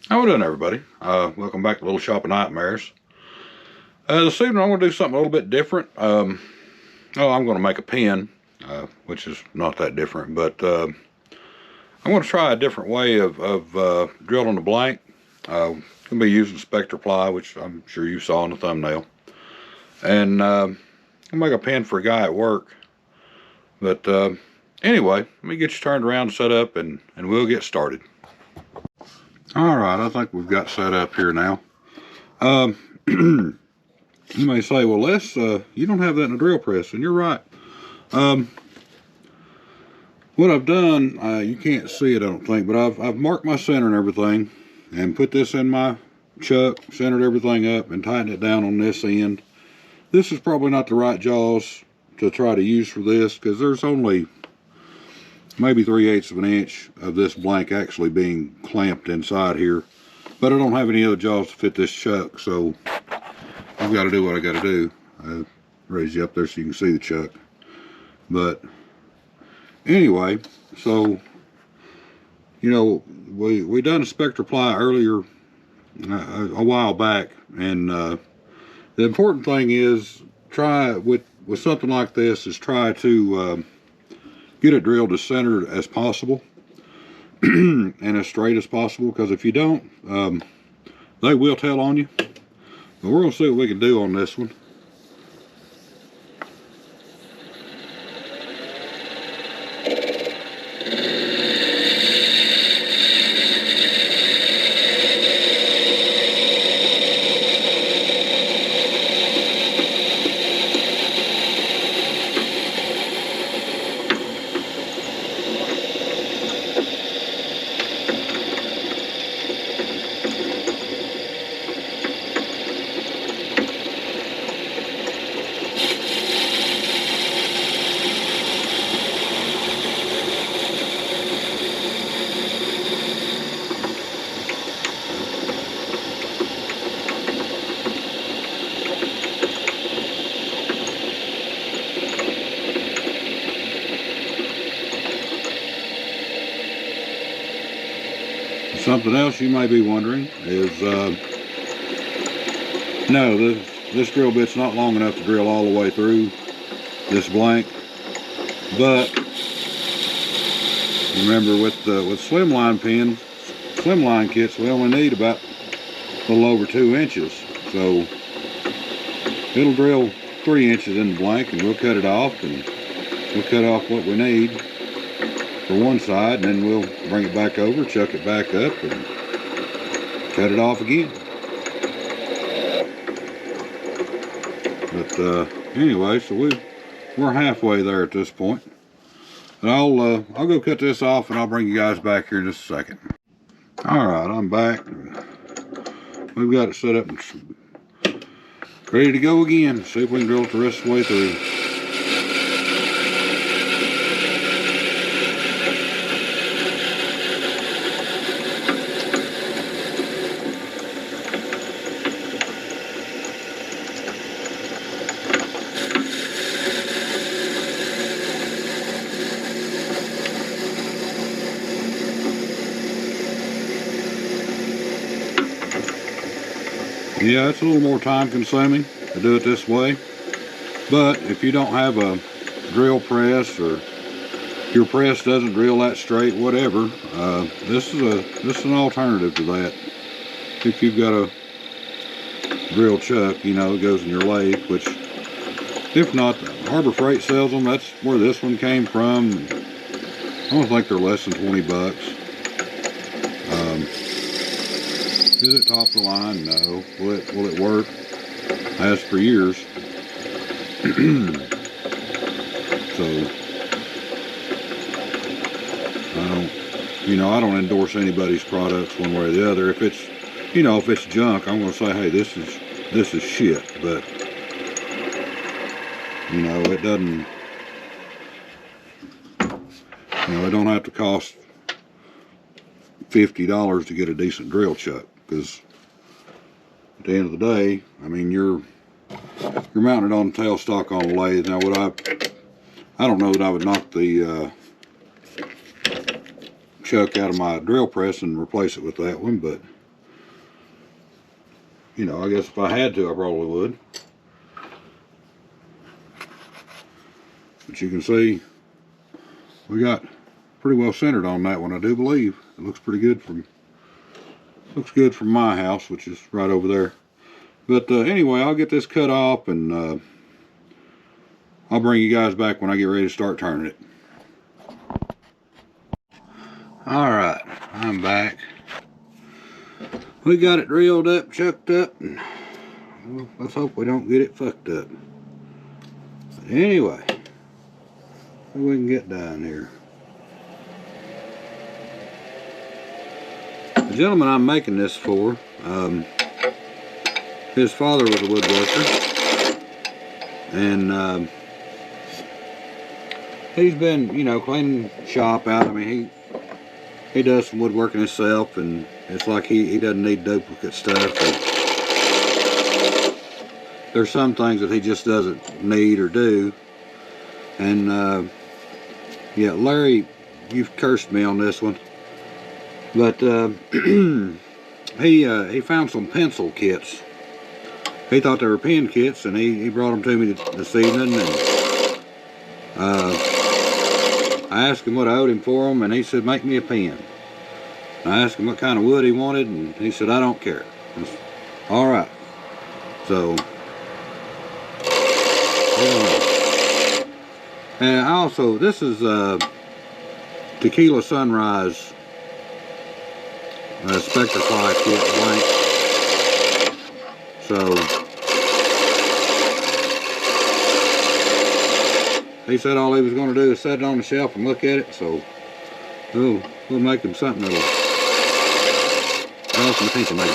How we doing, everybody? Welcome back to Little Shop of Nightmares. This evening I'm going to do something a little bit different. I'm going to make a pen, which is not that different, but I'm going to try a different way of drilling the blank. Going to be using spectraply, which I'm sure you saw in the thumbnail, and I'll make a pen for a guy at work. But anyway, let me get you turned around and set up, and we'll get started. Alright, I think we've got set up here now. You may say, well, Les, you don't have that in a drill press, and you're right. What I've done, you can't see it, I don't think, but I've marked my center and everything, and put this in my chuck, centered everything up, and tightened it down on this end. This is probably not the right jaws to try to use for this, because there's only maybe 3/8 of an inch of this blank actually being clamped inside here, but I don't have any other jaws to fit this chuck, so I've got to do what I got to do. I'll raise you up there so you can see the chuck. But anyway, so you know, we done a spectraply earlier a while back, and the important thing is try with something like this is try to get it drilled as centered as possible and as straight as possible, because if you don't, they will tell on you. But we're going to see what we can do on this one. Something else you may be wondering is, no, this drill bit's not long enough to drill all the way through this blank. But remember, with slimline pins, slimline kits, we only need about a little over 2 inches. So it'll drill 3 inches in the blank, and we'll cut it off, and we'll cut off what we need for one side, and then we'll bring it back over, chuck it back up, and cut it off again. But anyway, so we're halfway there at this point. And I'll go cut this off, and I'll bring you guys back here in just a second. All right, I'm back. We've got it set up and ready to go again. See if we can drill it the rest of the way through. Yeah, it's a little more time consuming to do it this way, but if you don't have a drill press, or your press doesn't drill that straight, whatever, this is an alternative to that. If you've got a drill chuck, you know, it goes in your lathe, which if not, Harbor Freight sells them. That's where this one came from. I don't think they're less than 20 bucks. Is it top of the line? No. Will it work? Has for years. So I don't endorse anybody's products one way or the other. If it's junk, I'm going to say, hey, this is shit. But it doesn't. It don't have to cost $50 to get a decent drill chuck, because at the end of the day, I mean, you're mounted on tailstock on a lathe. Now, I don't know that I would knock the chuck out of my drill press and replace it with that one, but you know, I guess if I had to, I probably would. But you can see we got pretty well centered on that one, I do believe. It looks pretty good from my house, which is right over there. But anyway, I'll get this cut off, and I'll bring you guys back when I get ready to start turning it. Alright, I'm back. We got it drilled up, chucked up, and well, let's hope we don't get it fucked up. But anyway, see what we can get down here. The gentleman I'm making this for, his father was a woodworker, and he's been, you know, cleaning shop out. I mean, he does some woodworking himself, and it's like he doesn't need duplicate stuff. There's some things that he just doesn't need or do. And yeah, Larry, you've cursed me on this one, but he found some pencil kits. He thought they were pen kits, and he brought them to me this evening, and I asked him what I owed him for them, and he said, make me a pen. I asked him what kind of wood he wanted, and he said, I don't care. Alright. So, and also, this is Tequila Sunrise spectraply kit blank. So, he said all he was going to do is set it on the shelf and look at it, so we'll make him something that'll draw some attention maybe.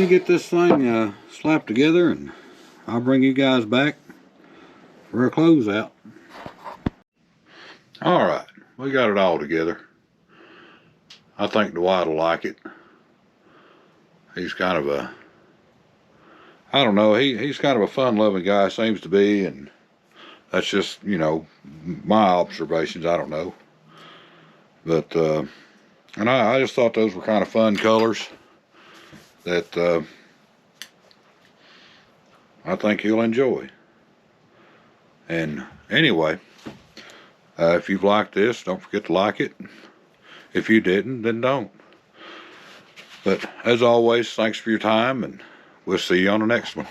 me get this thing slapped together, and I'll bring you guys back for a closeout. Alright, we got it all together. I think Dwight will like it. He's kind of a, I don't know, he's kind of a fun-loving guy, seems to be, and that's just, you know, my observations, I don't know. But, and I just thought those were kind of fun colors that I think he'll enjoy. And anyway, if you've liked this, don't forget to like it. If you didn't, then don't. But as always, thanks for your time, and we'll see you on the next one.